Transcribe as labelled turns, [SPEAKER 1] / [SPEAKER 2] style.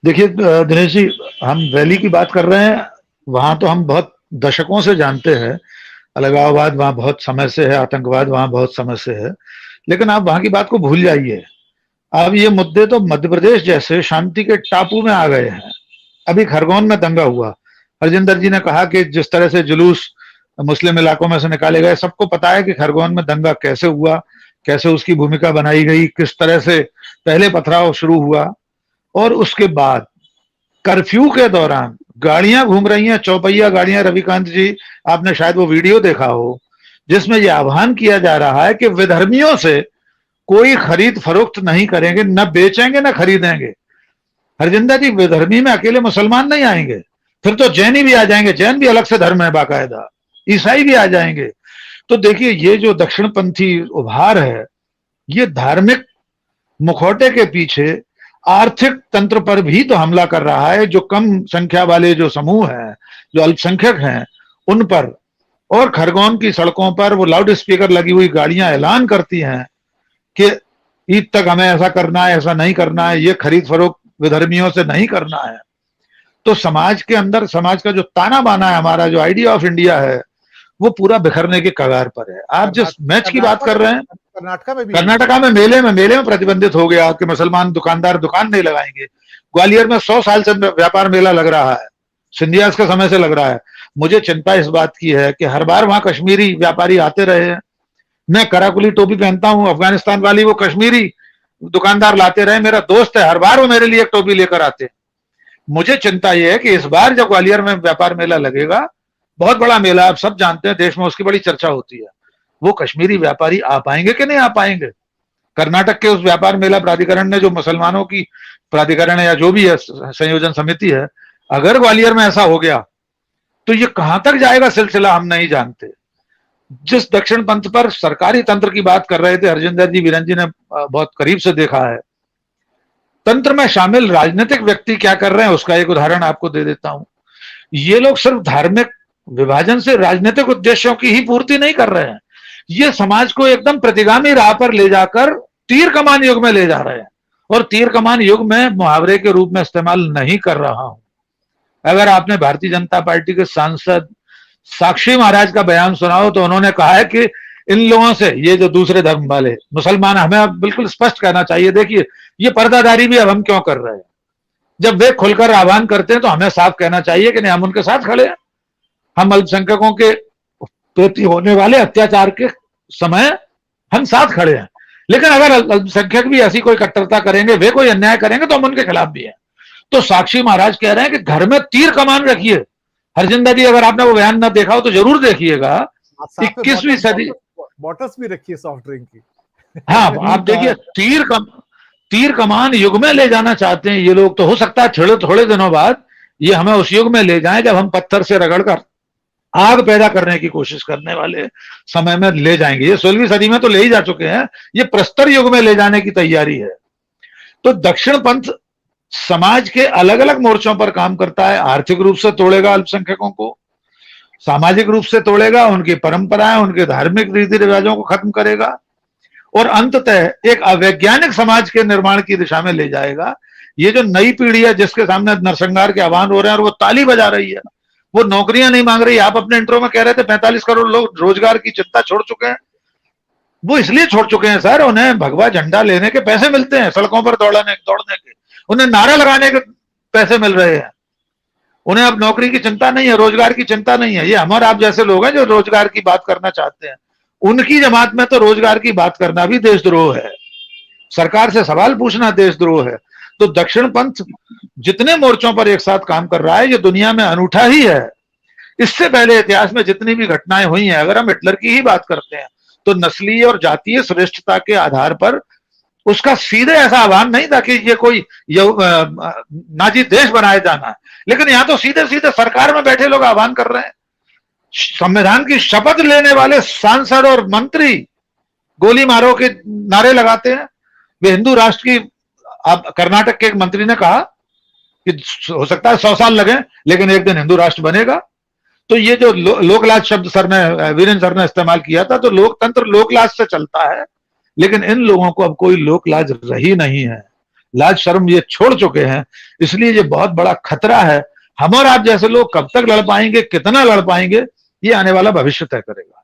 [SPEAKER 1] देखिए दिनेश जी, हम वैली की बात कर रहे हैं। वहां तो हम बहुत दशकों से जानते हैं, अलगाववाद वहां बहुत समय से है, आतंकवाद वहां बहुत समय से है। लेकिन आप वहां की बात को भूल जाइए। अब ये मुद्दे तो मध्य प्रदेश जैसे शांति के टापू में आ गए हैं। अभी खरगोन में दंगा हुआ। हरजिंदर जी ने कहा कि जिस तरह से जुलूस मुस्लिम इलाकों में से निकाले गए, सबको पता है कि खरगोन में दंगा कैसे हुआ, कैसे उसकी भूमिका बनाई गई, किस तरह से पहले पथराव शुरू हुआ। और उसके बाद कर्फ्यू के दौरान गाड़ियां घूम रही हैं, चौपहिया गाड़ियां। रविकांत जी, आपने शायद वो वीडियो देखा हो जिसमें यह आह्वान किया जा रहा है कि विधर्मियों से कोई खरीद फरोख्त नहीं करेंगे, न बेचेंगे न खरीदेंगे। हरजिंदर जी, विधर्मी में अकेले मुसलमान नहीं आएंगे, फिर तो जैनी भी आ जाएंगे। जैन भी अलग से धर्म है बाकायदा, ईसाई भी आ जाएंगे। तो देखिए, ये जो दक्षिणपंथी उभार है, ये धार्मिक मुखौटे के पीछे आर्थिक तंत्र पर भी तो हमला कर रहा है। जो कम संख्या वाले जो समूह हैं, जो अल्पसंख्यक हैं, उन पर। और खरगोन की सड़कों पर वो लाउड स्पीकर लगी हुई गाड़ियां ऐलान करती हैं कि ईद तक हमें ऐसा करना है, ऐसा नहीं करना है, ये खरीद फरोख्त विधर्मियों से नहीं करना है। तो समाज के अंदर, समाज का जो ताना बाना है, हमारा जो आइडिया ऑफ इंडिया है, वो पूरा बिखरने के कगार पर है। आप जिस मैच की बात कर रहे हैं, कर्नाटका में मेले में प्रतिबंधित हो गया कि मुसलमान दुकानदार दुकान नहीं लगाएंगे। ग्वालियर में 100 साल से व्यापार मेला लग रहा है, सिंधियास के समय से लग रहा है। मुझे चिंता इस बात की है कि हर बार वहां कश्मीरी व्यापारी आते रहे हैं। मैं कराकुली टोपी पहनता हूं, अफगानिस्तान वाली, वो कश्मीरी दुकानदार लाते रहे। मेरा दोस्त है, हर बार वो मेरे लिए एक टोपी लेकर आते। मुझे चिंता यह है कि इस बार जब ग्वालियर में व्यापार मेला लगेगा, बहुत बड़ा मेला, आप सब जानते हैं, देश में उसकी बड़ी चर्चा होती है, वो कश्मीरी व्यापारी आ पाएंगे कि नहीं आ पाएंगे। कर्नाटक के उस व्यापार मेला प्राधिकरण ने, जो मुसलमानों की प्राधिकरण है या जो भी है संयोजन समिति है, अगर ग्वालियर में ऐसा हो गया तो ये कहां तक जाएगा सिलसिला, हम नहीं जानते। जिस दक्षिण पंथ पर सरकारी तंत्र की बात कर रहे थे हरजिंदर जी, वीरेंद्र जी ने बहुत करीब से देखा है। तंत्र में शामिल राजनीतिक व्यक्ति क्या कर रहे हैं, उसका एक उदाहरण आपको दे देता हूं। ये लोग सिर्फ धार्मिक विभाजन से राजनीतिक उद्देश्यों की ही पूर्ति नहीं कर रहे हैं, ये समाज को एकदम प्रतिगामी राह पर ले जाकर तीर कमान युग में ले जा रहे हैं। और तीर कमान युग में मुहावरे के रूप में इस्तेमाल नहीं कर रहा हूं। अगर आपने भारतीय जनता पार्टी के सांसद साक्षी महाराज का बयान सुना हो, तो उन्होंने कहा है कि इन लोगों से, ये जो दूसरे धर्म वाले मुसलमान, हमें बिल्कुल स्पष्ट कहना चाहिए, देखिए ये पर्दादारी भी अब हम क्यों कर रहे हैं। जब वे खुलकर आह्वान करते हैं तो हमें साफ कहना चाहिए कि नहीं, हम उनके साथ खड़े हैं। हम अल्पसंख्यकों के प्रति होने वाले अत्याचार के समय हम साथ खड़े हैं। लेकिन अगर अल्पसंख्यक भी ऐसी कोई कट्टरता करेंगे, वे कोई अन्याय करेंगे, तो हम उनके खिलाफ भी हैं। तो साक्षी महाराज कह रहे हैं कि घर में तीर कमान रखिए। हरजिंदर जी, अगर आपने वो बयान ना देखा हो तो जरूर देखिएगा। 21वीं सदी,
[SPEAKER 2] बॉटल्स भी रखिए सॉफ्ट ड्रिंक की।
[SPEAKER 1] हाँ, आप देखिए, तीर कमान युग में ले जाना चाहते हैं ये लोग। तो हो सकता है थोड़े दिनों बाद ये हमें उस युग में ले जाएं जब हम पत्थर से रगड़कर आग पैदा करने की कोशिश करने वाले समय में ले जाएंगे। ये 16वीं सदी में तो ले ही जा चुके हैं, ये प्रस्तर युग में ले जाने की तैयारी है। तो दक्षिण पंथ समाज के अलग अलग मोर्चों पर काम करता है। आर्थिक रूप से तोड़ेगा अल्पसंख्यकों को, सामाजिक रूप से तोड़ेगा, उनकी परंपराएं, उनके धार्मिक रीति रिवाजों को खत्म करेगा, और अंततः एक अवैज्ञानिक समाज के निर्माण की दिशा में ले जाएगा। ये जो नई पीढ़ी है जिसके सामने नरसंहार के आह्वान हो रहे हैं और वो ताली बजा रही है, वो नौकरियां नहीं मांग रही। आप अपने इंट्रो में कह रहे थे 45 करोड़ लोग रोजगार की चिंता छोड़ चुके हैं। वो इसलिए छोड़ चुके हैं सर, उन्हें भगवा झंडा लेने के पैसे मिलते हैं, सड़कों पर दौड़ने के, उन्हें नारा लगाने के पैसे मिल रहे हैं। उन्हें अब नौकरी की चिंता नहीं है, रोजगार की चिंता नहीं है। ये हम और आप जैसे लोग हैं जो रोजगार की बात करना चाहते हैं, उनकी जमात में तो रोजगार की बात करना भी देशद्रोह है, सरकार से सवाल पूछना देशद्रोह है। तो दक्षिण पंथ जितने मोर्चों पर एक साथ काम कर रहा है, ये दुनिया में अनूठा ही है। इससे पहले इतिहास में जितनी भी घटनाएं हुई हैं, अगर हम हिटलर की ही बात करते हैं, तो नस्लीय और जातीय श्रेष्ठता के आधार पर उसका सीधे ऐसा आह्वान नहीं था कि ये कोई नाजी देश बनाया जाना है। लेकिन यहां तो सीधे सीधे सरकार में बैठे लोग आह्वान कर रहे हैं। संविधान की शपथ लेने वाले सांसद और मंत्री गोली मारो के नारे लगाते हैं। वे हिंदू राष्ट्र की, अब कर्नाटक के एक मंत्री ने कहा कि हो सकता है 100 साल लगे, लेकिन एक दिन हिंदू राष्ट्र बनेगा। तो ये जो लोकलाज शब्द सर ने, वीरेंद्र सर ने इस्तेमाल किया था, तो लोकतंत्र लोकलाज से चलता है, लेकिन इन लोगों को अब कोई लोकलाज रही नहीं है। लाज शर्म ये छोड़ चुके हैं, इसलिए ये बहुत बड़ा खतरा है। हम और आप जैसे लोग कब तक लड़ पाएंगे, कितना लड़ पाएंगे, ये आने वाला भविष्य तय करेगा।